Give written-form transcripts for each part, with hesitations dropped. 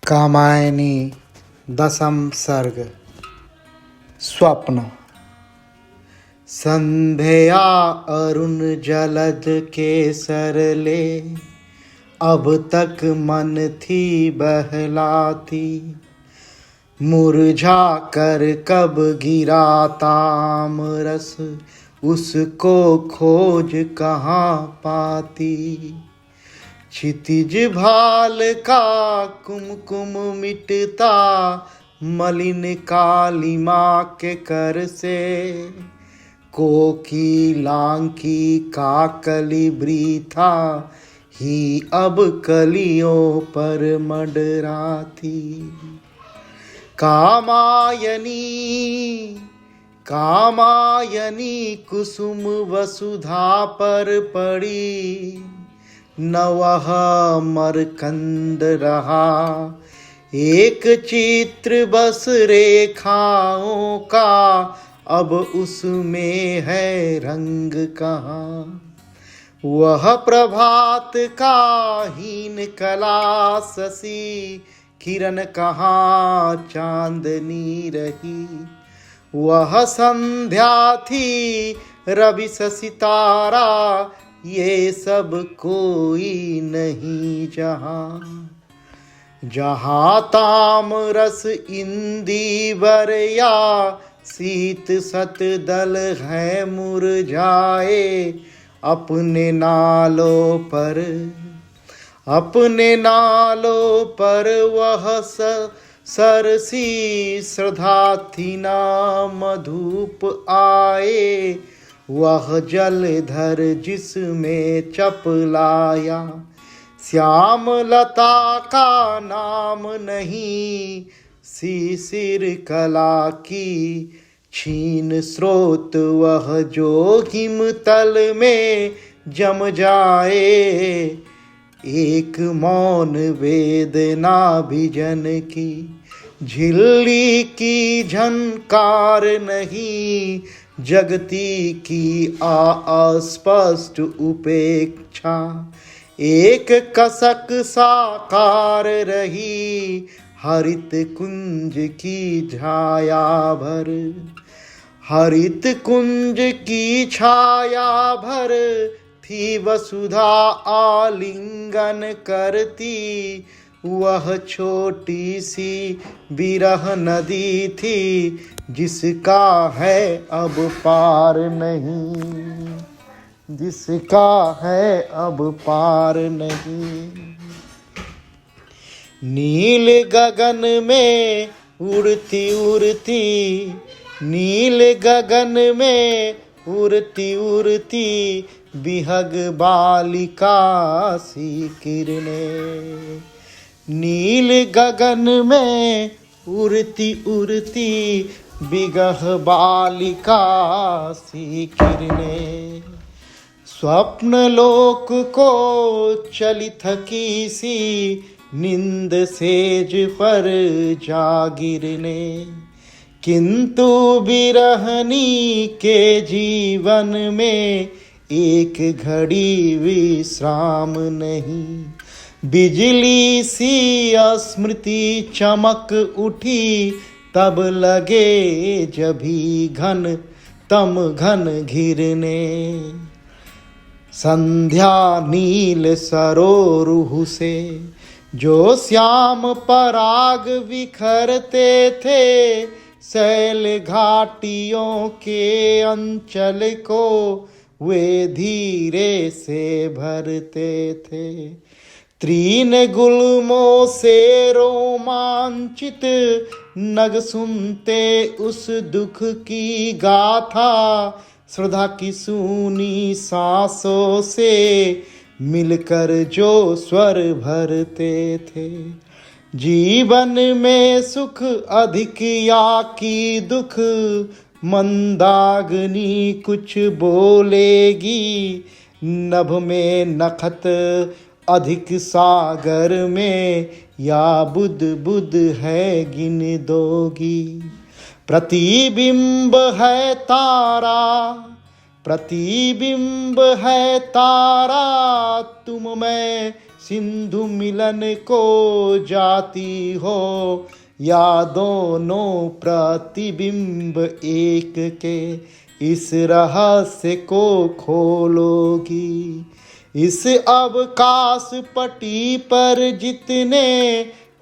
कामायनी दशम सर्ग। स्वप्न। संध्या अरुण जलद के सरले, अब तक मन थी बहलाती। मुरझा कर कब गिरा ताम रस, उसको खोज कहाँ पाती। क्षितिज भाल का कुमकुम मिटता, मलिन कालिमा के कर से। कोकिलांकी का कली वृथा ही अब कलियों पर मंडराती। कामायनी कामायनी कुसुम वसुधा पर पड़ी, न वह मरकंद रहा। एक चित्र बस रेखाओं का, अब उसमें है रंग कहाँ। वह प्रभात का हीन कला शशि, किरण कहाँ चांदनी रही। वह संध्या थी रवि सितारा, ये सब कोई नहीं जहाँ। जहाँ ताम रस इंदिवर या शीत सत दल है मुरझाए। अपने नालों पर वह सरसी श्रद्धा थी ना मधुप आए। वह जलधर जिसमें चपलाया, श्याम लता का नाम नहीं। शिशिर कला की छीन स्रोत, वह जो हिमतल में जम जाए। एक मौन वेदना विजन की, झिल्ली की झनकार नहीं। जगती की अस्पष्ट उपेक्षा, एक कसक साकार रही। हरित कुंज की छाया भर, हरित कुंज की छाया भर थी वसुधा आलिंगन करती। वह छोटी सी बिरह नदी थी, जिसका है अब पार नहीं, जिसका है अब पार नहीं। नील गगन में उड़ती उड़ती, नील गगन में उड़ती उड़ती, बिहग बालिका सी किरणें। नील गगन में उड़ती उड़ती, बिगह बालिका सी किरणें। स्वप्न लोक को चली थकी सी, नींद सेज पर जा गिरने। किंतु बिरहनी के जीवन में एक घड़ी विश्राम नहीं। बिजली सी स्मृति चमक उठी, तब लगे जभी घन तम घन घिरने। संध्या नील सरोरुह से जो श्याम पराग बिखरते थे, शैल घाटियों के अंचल को वे धीरे से भरते थे। तीन गुल्मों से रोमांचित नग सुनते उस दुख की गाथा। श्रद्धा की सूनी सांसों से मिलकर जो स्वर भरते थे। जीवन में सुख अधिक या की दुख, मंदाग्नि कुछ बोलेगी। नभ में नखत अधिक सागर में, या बुध बुध है गिन दोगी। प्रतिबिंब है तारा, प्रतिबिंब है तारा, तुम में सिंधु मिलन को जाती हो, या दोनों प्रतिबिंब एक के इस रहस्य को खोलोगी। इस अवकाश पटी पर जितने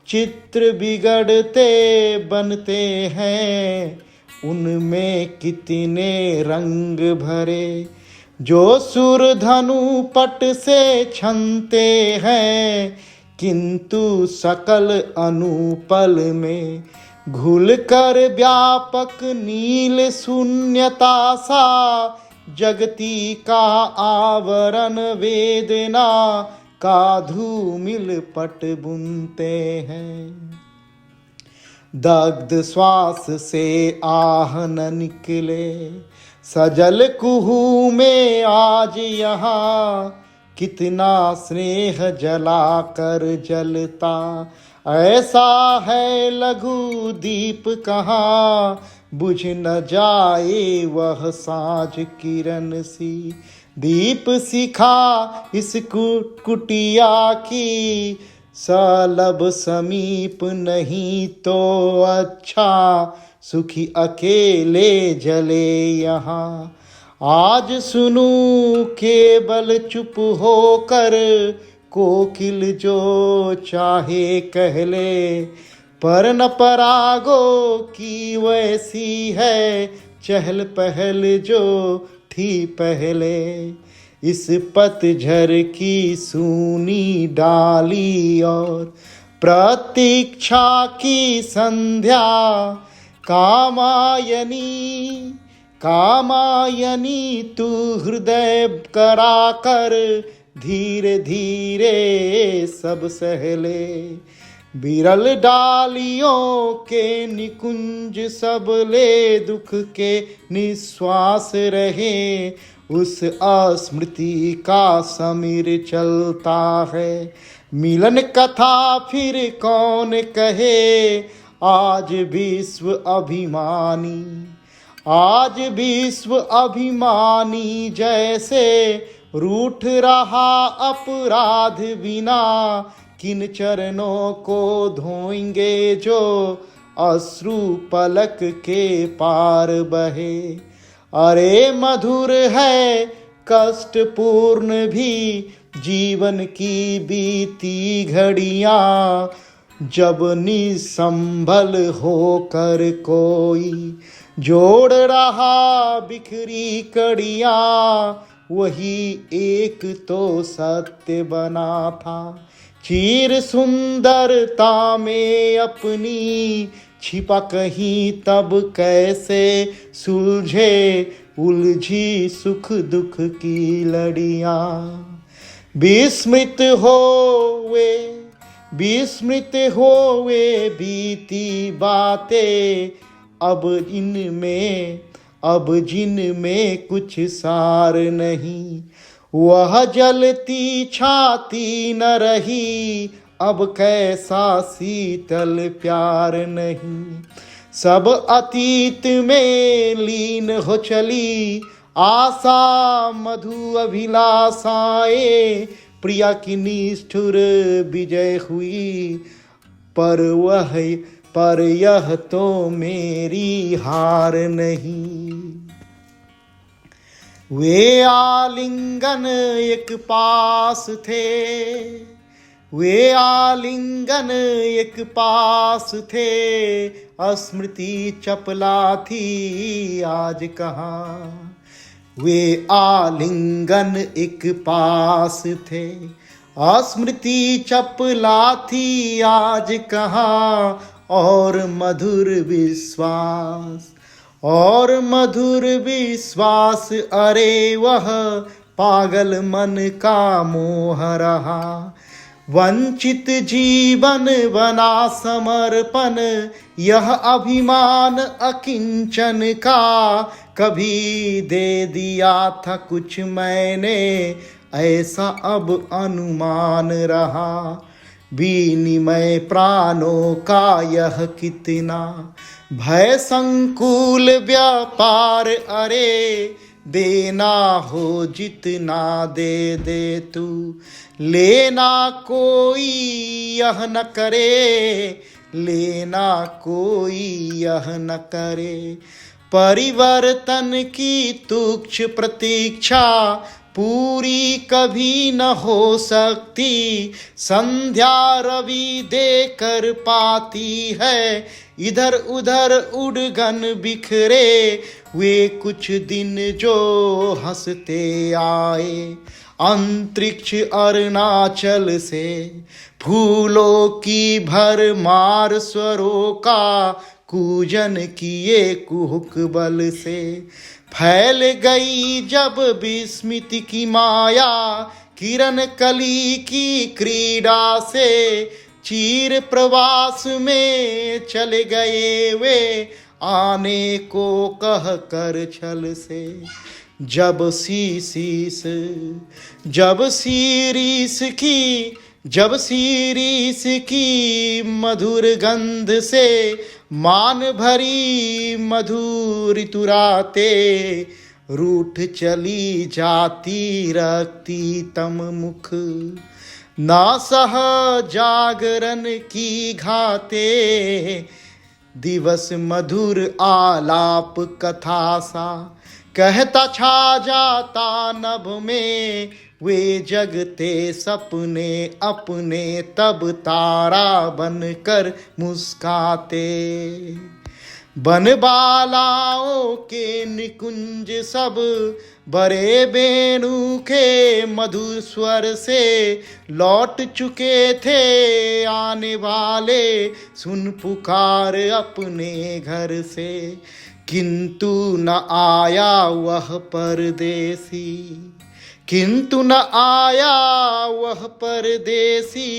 चित्र बिगड़ते बनते हैं, उनमें कितने रंग भरे जो सुर धनु पट से छनते हैं, किंतु सकल अनुपल में घुल कर व्यापक नील शून्यता सा जगती का आवरण वेदना का धूमिल पट बुनते हैं। दग्ध श्वास से आह न निकले सजल कुहू में आज यहाँ, कितना स्नेह जला कर जलता ऐसा है लघु दीप कहाँ, बुझ न जाए वह साँझ किरण सी दीप सिखा इस कुटिया की, सलब समीप नहीं तो अच्छा सुखी अकेले जले यहाँ। आज सुनू केवल चुप होकर कोकिल जो चाहे कह ले, पर न परागो की वैसी है चहल पहल जो थी पहले। इस पतझर की सूनी डाली और प्रतीक्षा की संध्या, कामायनी कामायनी तू हृदय करा कर धीरे धीरे सब सहले। बिरल डालियों के निकुंज सब ले दुख के निश्वास रहे, उस अस्मृति का समीर चलता है। मिलन कथा फिर कौन कहे, आज विश्व अभिमानी, आज विश्व अभिमानी जैसे रूठ रहा अपराध बिना, किन चरणों को धोएंगे जो अश्रु पलक के पार बहे। अरे मधुर है कष्टपूर्ण भी जीवन की बीती घड़ियाँ, जब निसंभल होकर कोई जोड़ रहा बिखरी कड़ियाँ, वही एक तो सत्य बना था चीर सुंदरता में अपनी, छिपा कहीं तब कैसे सुलझे उलझी सुख दुख की लड़ियाँ। विस्मृत होवे बीती बातें, अब जिनमें कुछ सार नहीं, वह जलती छाती न रही, अब कैसा शीतल प्यार नहीं। सब अतीत में लीन हो चली आशा मधु अभिलाषाएं, प्रिया की निष्ठुर विजय हुई, पर यह तो मेरी हार नहीं। वे आलिंगन एक पास थे, वे आलिंगन एक पास थे, स्मृति चपला थी आज कहाँ। वे आलिंगन एक पास थे, स्मृति चपला थी आज कहाँ। और मधुर विश्वास अरे वह पागल मन का मोह रहा। वंचित जीवन बना समर्पण, यह अभिमान अकिंचन का, कभी दे दिया था कुछ मैंने, ऐसा अब अनुमान रहा। विनिमय प्राणों का यह कितना भय संकुल व्यापार, अरे देना हो जितना दे दे तू, लेना कोई यह न करे, लेना कोई यह न करे। परिवर्तन की तुच्छ प्रतीक्षा पूरी कभी न हो सकती, संध्या रवि देकर पाती है इधर उधर उड़गन बिखरे। वे कुछ दिन जो हंसते आए अंतरिक्ष अरुणाचल से, फूलों की भरमार स्वरों का कूजन किए कुहुक बल से। फैल गई जब विस्मित की माया, किरण कली की क्रीड़ा से, चीर प्रवास में चले गए वे आने को कह कर छल से। जब शीरीष की मधुर गंध से मान भरी मधुर ऋतुराते, रूठ चली जाती रक्ति तम मुख, ना सह जागरण की घाते। दिवस मधुर आलाप कथा सा कहता छा जाता नभ में, वे जगते सपने अपने तब तारा बनकर मुस्काते। बनबालाओं के निकुंज सब बड़े बेणु के मधुर स्वर से लौट चुके थे आने वाले, सुन पुकार अपने घर से। किंतु न आया वह परदेसी, किंतु न आया वह परदेसी,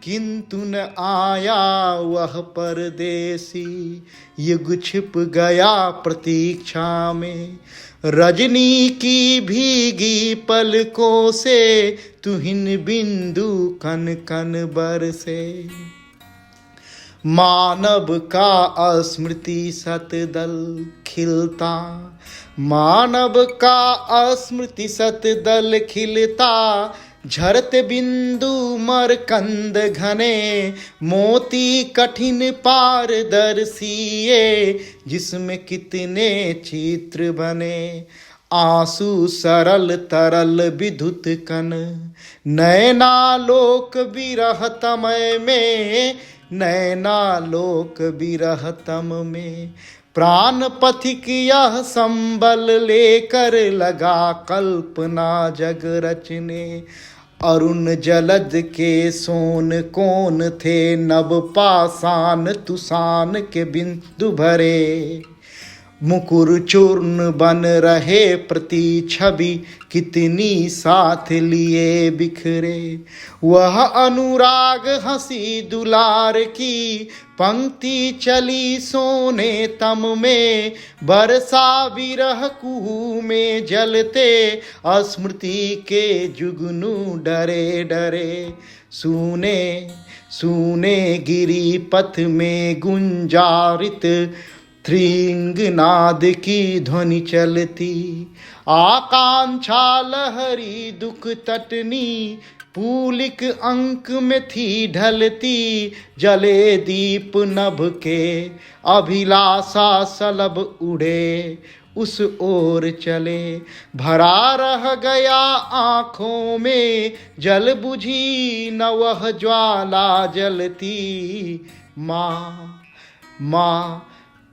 किंतु न आया वह परदेसी। युग छिप गया प्रतीक्षा में, रजनी की भीगी पलकों से, तुहिन बिंदु कन कन बरसे। मानव का स्मृति सतदल खिलता, मानव का स्मृति सतदल खिलता, झरते बिंदु मरकंद घने, मोती कठिन पारदर्शिये, जिसमें कितने चित्र बने। आंसू सरल तरल विद्युत कण, नैनालोक विरह तमय में, नैनालोक विरह तम में। प्राण पथिक यह संबल लेकर लगा कल्पना जग रचने। अरुण जलद के सोन कौन थे, नभ पाषाण तुसान के बिंदु भरे। मुकुर चूर्ण बन रहे प्रति छवि, कितनी साथ लिए बिखरे। वह अनुराग हंसी दुलार की पंक्ति चली सोने तम में, बरसा विरह कुहू में जलते, स्मृति के जुगनू डरे डरे। सुने सुने गिरी पथ में गुंजारित थ्रिंगनाद की ध्वनि चलती। आकांक्षा लहरी दुख तटनी, पूलिक अंक में थी ढलती। जले दीप नभ के अभिलाषा सलभ उड़े, उस ओर चले। भरा रह गया आँखों में जल, बुझी न वह ज्वाला जलती। माँ माँ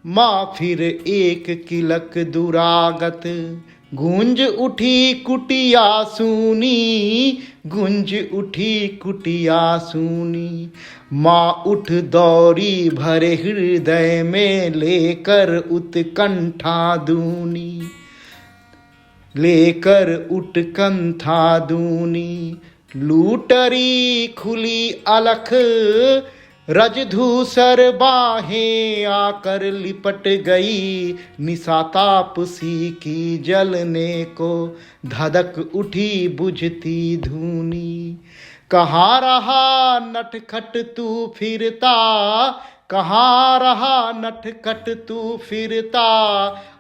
माँ फिर एक किलक दुरागत, गूंज उठी कुटिया सूनी, गूंज उठी कुटिया सूनी। माँ उठ दौड़ी भरे हृदय में, लेकर उत्कंठा दूनी, लेकर उत्कंठा दूनी। लूटरी खुली अलख रजधूसर बाहें आकर लिपट गई। निशातापसी की जलने को धधक उठी बुझती धूनी। कहाँ रहा नटखट तू फिरता, कहाँ रहा नटखट तू फिरता,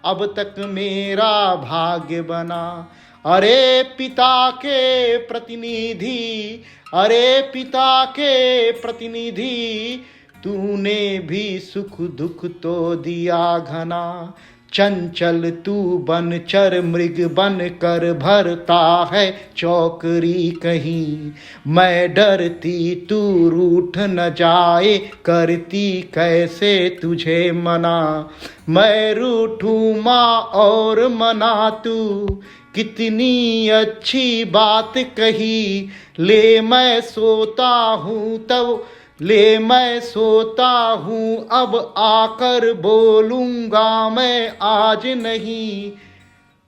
अब तक मेरा भाग्य बना। अरे पिता के प्रतिनिधि, अरे पिता के प्रतिनिधि, तूने भी सुख दुख तो दिया घना। चंचल तू बनचर मृग बन कर भरता है चौकरी कहीं। मैं डरती तू रूठ न जाए, करती कैसे तुझे मना। मैं रूठूं माँ और मना तू, कितनी अच्छी बात कही। ले मैं सोता हूँ तब, ले मैं सोता हूँ अब आकर बोलूँगा मैं आज नहीं।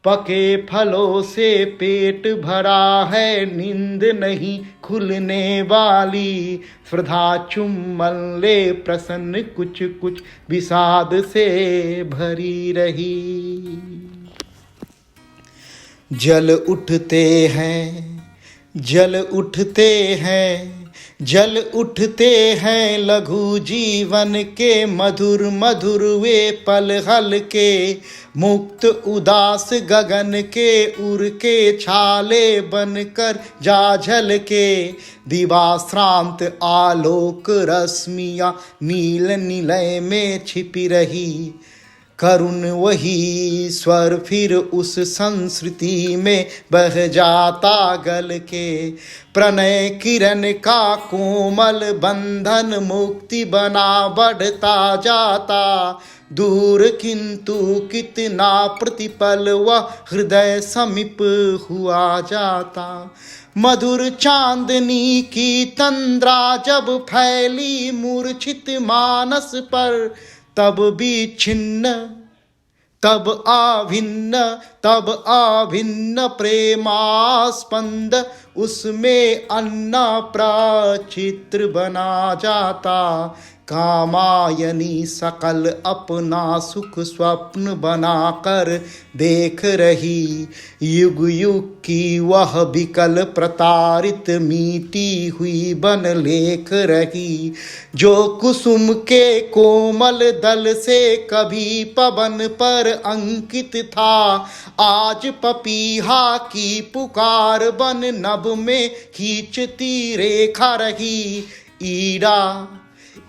पके फलों से पेट भरा है, नींद नहीं खुलने वाली। श्रद्धा चुम्बन ले प्रसन्न कुछ कुछ विषाद से भरी रही। जल उठते हैं, जल उठते हैं, जल उठते हैं लघु जीवन के मधुर मधुर वे पल हल्के। मुक्त उदास गगन के उड़ के छाले बनकर जा झलके। दिवाश्रांत आलोक रश्मियाँ नील निलय में छिपी रही। करुण वही स्वर फिर उस संस्कृति में बह जाता गल के। प्रणय किरण का कोमल बंधन मुक्ति बना बढ़ता जाता। दूर किंतु कितना प्रतिपल वह हृदय समीप हुआ जाता। मधुर चांदनी की तंद्रा जब फैली मूर्छित मानस पर, तब भी छिन्न तब आभिन्न, तब आभिन्न प्रेमास्पंद उसमें अन्ना प्राचित्र बना जाता। कामायनी सकल अपना सुख स्वप्न बनाकर देख रही। युग युग की वह विकल प्रतारित मीटी हुई बन लेख रही। जो कुसुम के कोमल दल से कभी पवन पर अंकित था, आज पपीहा की पुकार बन नभ में खींचती रेखा रही।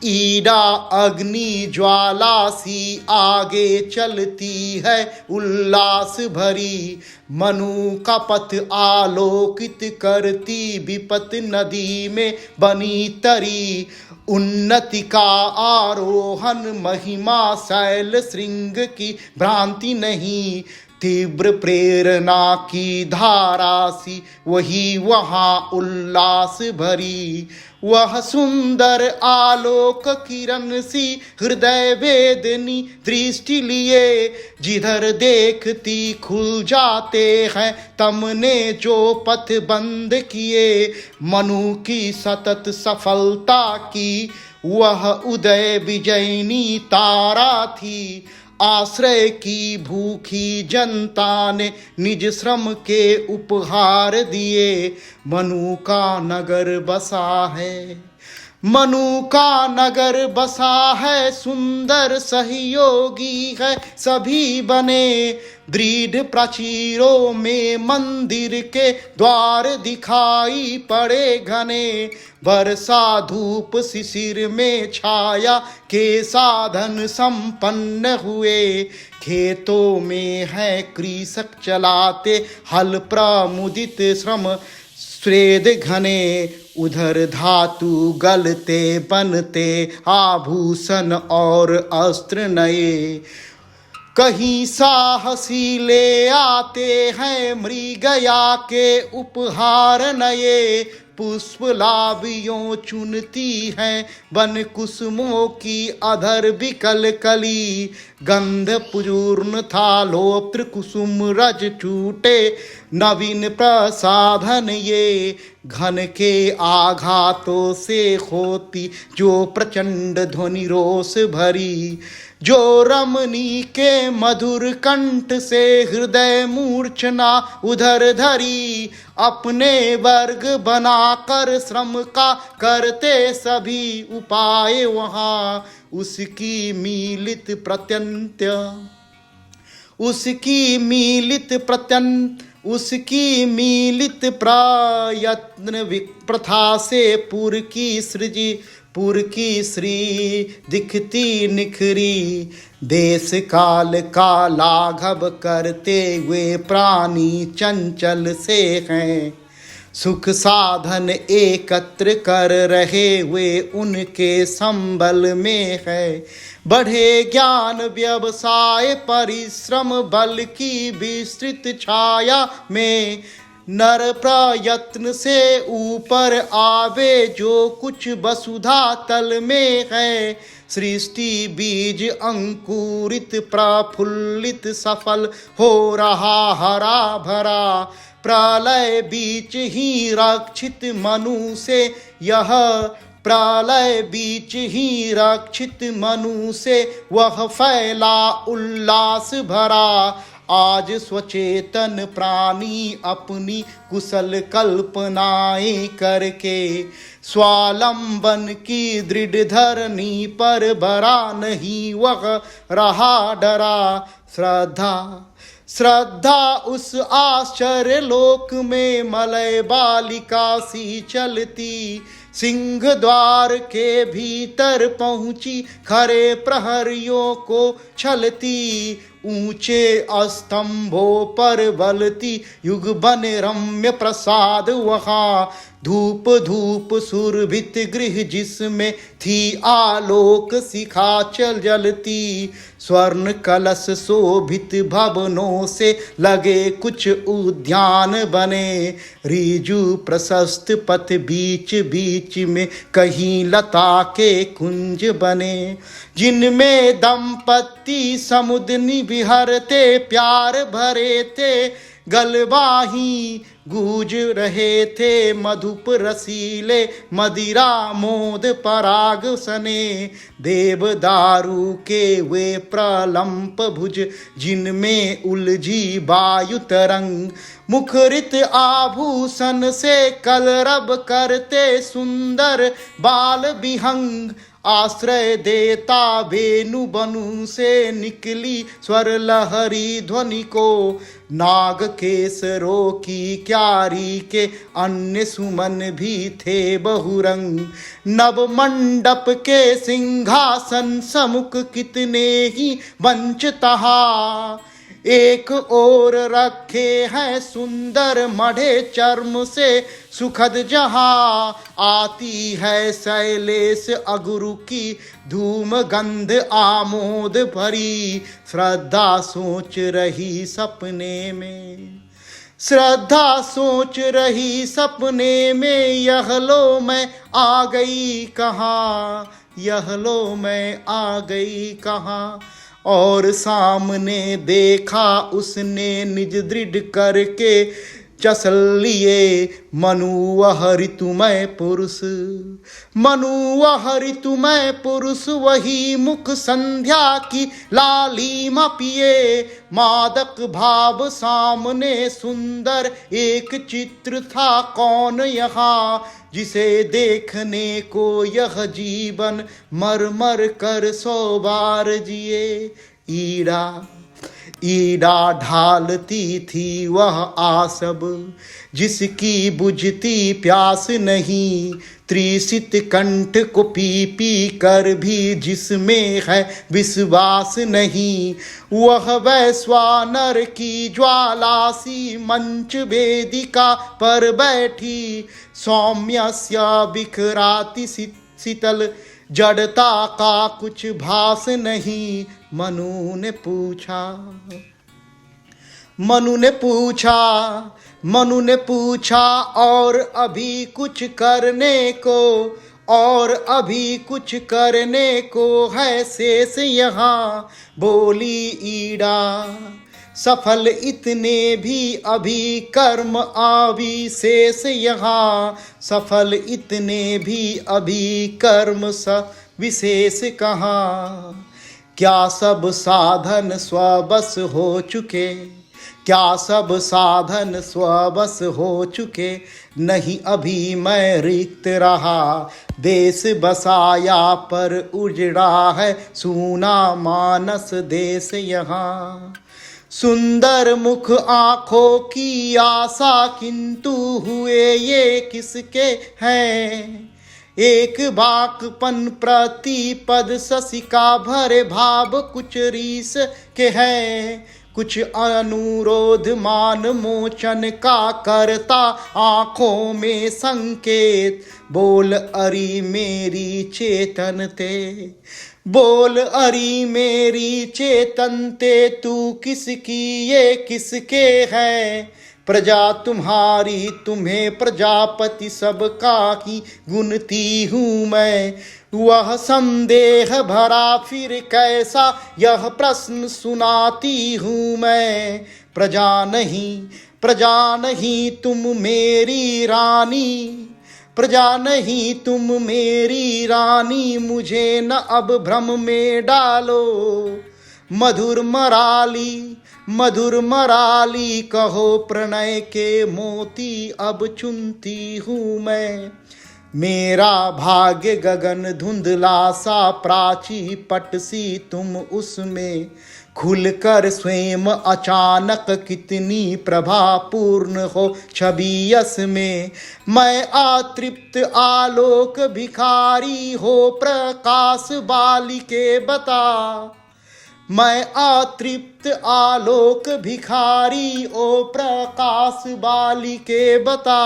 ईड़ा अग्नि ज्वाला सी आगे चलती है उल्लास भरी। मनु का पथ आलोकित करती विपत नदी में बनी तरी। उन्नति का आरोहण महिमा शैल श्रृंग की भ्रांति नहीं। तीव्र प्रेरणा की धारा सी वही वहाँ उल्लास भरी। वह सुंदर आलोक किरण सी हृदय वेदनी दृष्टि लिए। जिधर देखती खुल जाते हैं तमने जो पथ बंद किए। मनु की सतत सफलता की वह उदय विजयनी तारा थी। आश्रय की भूखी जनता ने निज श्रम के उपहार दिए। मनु का नगर बसा है, मनु का नगर बसा है, सुंदर सहयोगी है सभी बने। दृढ़ प्राचीरों में मंदिर के द्वार दिखाई पड़े घने। वर्षा धूप शिशिर में छाया के साधन संपन्न हुए। खेतों में है कृषक चलाते हल प्रमुदित श्रम स्वेद घने। उधर धातु गलते बनते आभूषण और अस्त्र नए। कहीं साहसी ले आते हैं मृगया के उपहार नए। पुष्प लाबियों चुनती हैं वन कुसुमों की अधर विकल कली। गंध पूर्ण थालोत्र कुसुम रज टूटे नवीन प्रसाधन ये। घन के आघातों से होती जो प्रचंड ध्वनि रोष भरी। जो रमणी के मधुर कंठ से हृदय मूर्छना उधर धरी। अपने वर्ग बनाकर श्रम का करते सभी उपाय वहाँ। उसकी मीलित प्रत्यंत्य, उसकी मीलित प्रत्यंत, उसकी मीलित प्रयत्न प्रथा से पुर की सृजी, पुर की श्री दिखती निखरी। देश काल का लाघव करते हुए प्राणी चंचल से हैं, सुख साधन एकत्र कर रहे हुए उनके संबल में है। बढ़े ज्ञान व्यवसाय परिश्रम बल की विस्तृत छाया में, नर प्रयत्न से ऊपर आवे जो कुछ वसुधा तल में है। सृष्टि बीज अंकुरित प्रफुल्लित सफल हो रहा हरा भरा, प्रलय बीच ही रक्षित मनु से यह, प्रलय बीच ही रक्षित मनु से वह फैला उल्लास भरा। आज स्वचेतन प्राणी अपनी कुशल कल्पनाएं करके, स्वावलंबन की दृढ़ धरनी पर बरा नहीं वह रहा डरा। श्रद्धा, श्रद्धा उस आश्चर्य लोक में मलय बालिका सी चलती, सिंह द्वार के भीतर पहुंची खरे प्रहरियों को छलती। ऊंचे स्तंभों पर बलती युग बन रम्य प्रसाद वहाँ, धूप धूप सुरभित गृह जिसमें थी आलोक शिखा चल जलती। स्वर्ण कलश शोभित भवनों से लगे कुछ उद्यान बने, ऋजु प्रशस्त पथ बीच बीच में कहीं लता के कुंज बने, जिनमें दंपति समुद्री विहरते प्यार भरे थे। गलबाही गूंज रहे थे मधुप रसीले मदिरा मोद पराग सने। देवदारू के वे प्रलंप भुज जिनमें उलझी वायु तरंग, मुखरित आभूषण से कलरब करते सुंदर बाल विहंग। आश्रय देता वेणु बनु से निकली स्वर लहरी ध्वनि को, नाग केसरों की क्यारी के अन्य सुमन भी थे बहुरंग। नव मंडप के सिंहासन सम्मुख कितने ही मंच तहा, एक ओर रखे हैं सुंदर मढ़े चर्म से सुखद जहां। आती है शैलेश अगुरु की धूम गंध आमोद भरी, श्रद्धा सोच रही सपने में, श्रद्धा सोच रही सपने में। यह लो मैं आ गई कहाँ, यह लो मैं आ गई कहाँ। और सामने देखा उसने निज दृढ़ करके चसल लिए, मनु वह ऋतुमय पुरुष, मनु वह ऋतुमय पुरुष। वही मुख संध्या की लालिमा पिए, मादक भाव सामने सुंदर एक चित्र था कौन यहाँ, जिसे देखने को यह जीवन मर मर कर 100 बार जिए। ईड़ा ईड़ा ढालती थी वह आसब, जिसकी बुझती प्यास नहीं। त्रिसित कंठ को पी पी कर भी जिसमें है विश्वास नहीं। वह वैश्वानर की ज्वाला सी मंच वेदिका पर बैठी, सौम्यस्य बिखराती शीतल जड़ता का कुछ भास नहीं। मनु ने पूछा, मनु ने पूछा, मनु ने पूछा और अभी कुछ करने को, और अभी कुछ करने को है शेष यहाँ। बोली ईड़ा, सफल इतने भी अभी कर्म अविशेष यहाँ। सफल इतने भी अभी कर्म विशेष कहाँ। क्या सब साधन स्वबस हो चुके, क्या सब साधन स्वबस हो चुके, नहीं अभी मैं रिक्त रहा। देश बसाया पर उजड़ा है, सूना मानस देश यहाँ। सुंदर मुख आँखों की आशा, किंतु हुए ये किसके हैं। एक बाकपन प्रतिपद शशिका भरे भाव, कुछ रीस के हैं। कुछ अनुरोध मान मोचन का करता, आँखों में संकेत। बोल अरी मेरी चेतन ते, बोल अरी मेरी चेतन ते, तू किसकी ये किसके है। प्रजा तुम्हारी तुम्हें प्रजापति सबका ही गुनती हूँ मैं। वह संदेह भरा फिर कैसा यह प्रश्न सुनाती हूँ मैं। प्रजा नहीं तुम मेरी रानी, प्रजा नहीं तुम मेरी रानी, मुझे न अब भ्रम में डालो। मधुर मराली कहो प्रणय के मोती, अब चुनती हूँ मैं। मेरा भाग्य गगन धुंधला सा, प्राची पट सी तुम उसमें। खुलकर स्वयं अचानक कितनी प्रभा पूर्ण हो छवि यस में। मैं अतृप्त आलोक भिखारी हो, प्रकाश बालिके बता। मैं अतृप्त आलोक भिखारी, ओ प्रकाश बालिके बता।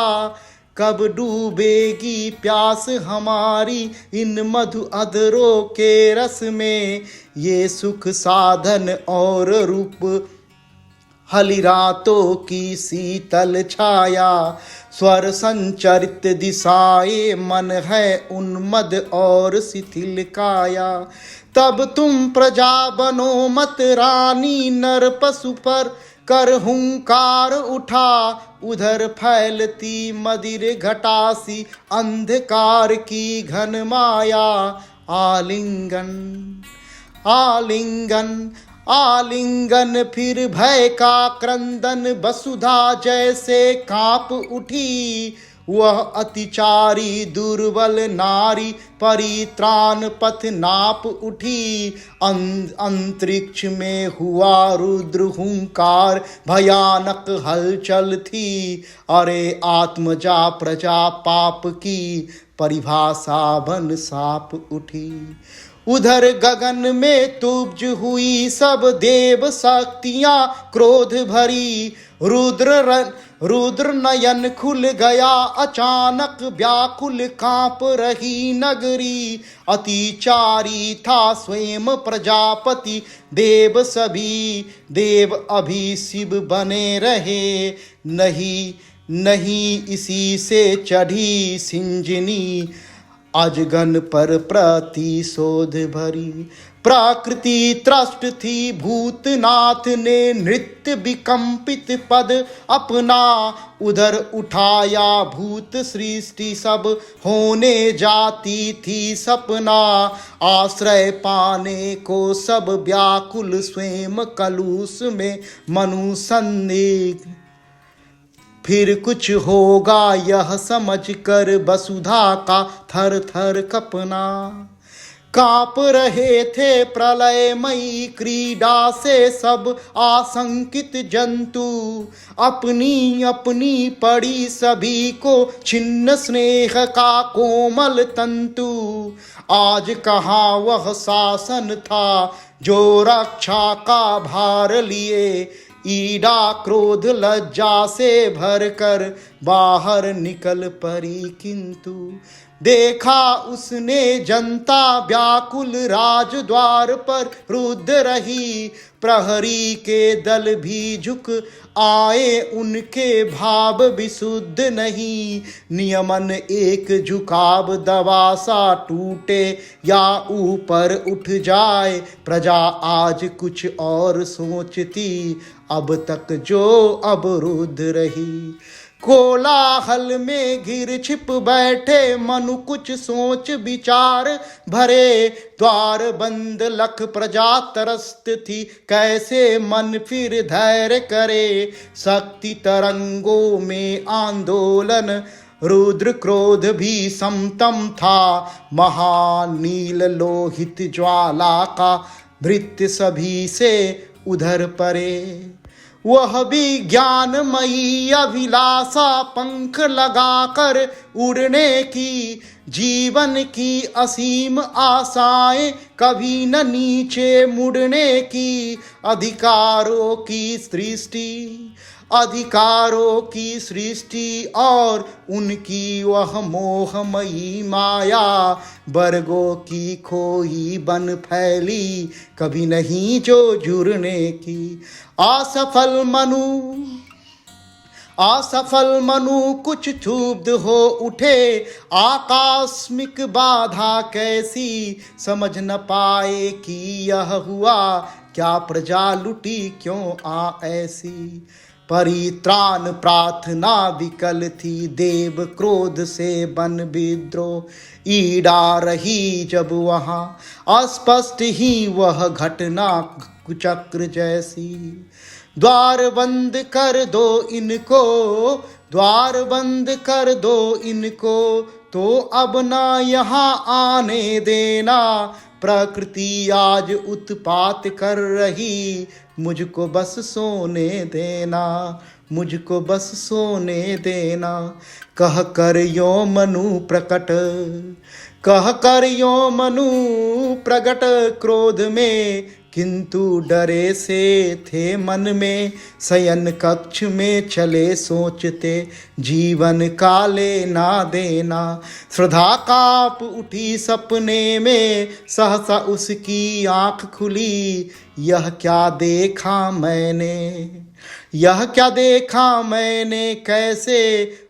कब डूबेगी प्यास हमारी इन मधु अधरों के रस में। ये सुख साधन और रूप हली रातों की शीतल छाया। स्वर संचरित दिशाए मन है उन्मद और शिथिल काया। तब तुम प्रजा बनो मत रानी, नर पशु पर कर हुंकार उठा। उधर फैलती मदिर घटासी, अंधकार की घन माया। आलिंगन फिर भय का क्रंदन, वसुधा जैसे कांप उठी। वह अतिचारी दुर्बल नारी, परित्राण पथ नाप उठी। अंतरिक्ष में हुआ रुद्र हुंकार, भयानक हलचल थी। अरे आत्मजा प्रजा पाप की, परिभाषा बन साप उठी। उधर गगन में तुब्ज हुई सब देव शक्तियां क्रोध भरी। रुद्र नयन खुल गया अचानक, व्याकुल कांप रही नगरी। अतिचारी था स्वयं प्रजापति, देव सभी देव अभी शिव बने रहे। नहीं इसी से चढ़ी सिंजनी, अजगन पर प्रतिशोध भरी। प्रकृति त्रस्त थी, भूतनाथ ने नृत्य विकंपित पद अपना। उधर उठाया भूत सृष्टि सब, होने जाती थी सपना। आश्रय पाने को सब व्याकुल, स्वयं कलुष में मनु संदिग्ध। फिर कुछ होगा यह समझ कर वसुधा का थर थर कपना। कांप रहे थे प्रलयमयी क्रीड़ा से सब आशंकित जंतु। अपनी अपनी पड़ी सभी को छिन्न स्नेह का कोमल तंतु। आज कहाँ वह शासन था जो रक्षा का भार लिए। ईड़ा क्रोध लज्जा से भरकर बाहर निकल पड़ी, किंतु देखा उसने जनता व्याकुल राजद्वार पर रुद्ध रही। प्रहरी के दल भी झुक आए, उनके भाव विशुद्ध नहीं। नियमन एक झुकाव दवा सा टूटे या ऊपर उठ जाए। प्रजा आज कुछ और सोचती, अब तक जो अवरुद्ध रही। कोलाहल में घिर छिप बैठे मनु कुछ सोच विचार भरे, द्वार बंद लख प्रजा त्रस्त थी, कैसे मन फिर धैर्य करे। शक्ति तरंगों में आंदोलन, रुद्र क्रोध भी समतम था, महानील लोहित ज्वाला का भृत्य सभी से उधर परे। वह भी ज्ञानमयी अभिलाषा, पंख लगाकर उड़ने की, जीवन की असीम आशाएं, कभी न नीचे मुड़ने की। अधिकारों की सृष्टि और उनकी वह मोहमयी माया, वर्गों की खोई बन फैली, कभी नहीं जो जुड़ने की। असफल मनु कुछ क्षुब्ध हो उठे, आकस्मिक बाधा कैसी, समझ न पाए कि यह हुआ क्या, प्रजा लुटी क्यों ऐसी। परित्राण प्रार्थना विकल थी, देव क्रोध से बन विद्रोह ईड़ा रही जब वहाँ, अस्पष्ट ही वह घटना कुचक्र जैसी। द्वार बंद कर दो इनको, तो अब ना यहाँ आने देना। प्रकृति आज उत्पात कर रही, मुझको बस सोने देना। कह कर यो मनु प्रकट क्रोध में, किंतु डरे से थे मन में। शयन कक्ष में चले सोचते, जीवन का लेना देना। श्रद्धा कांप उठी सपने में, सहसा उसकी आंख खुली। यह क्या देखा मैंने, कैसे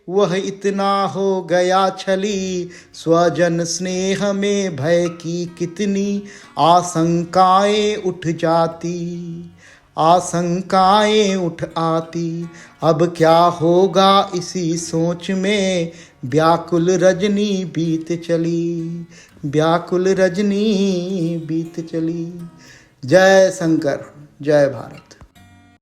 वह इतना हो गया छली। स्वजन स्नेह में भय की कितनी आशंकाएं उठ आती। अब क्या होगा इसी सोच में, व्याकुल रजनी बीत चली। जय शंकर, जय भारत।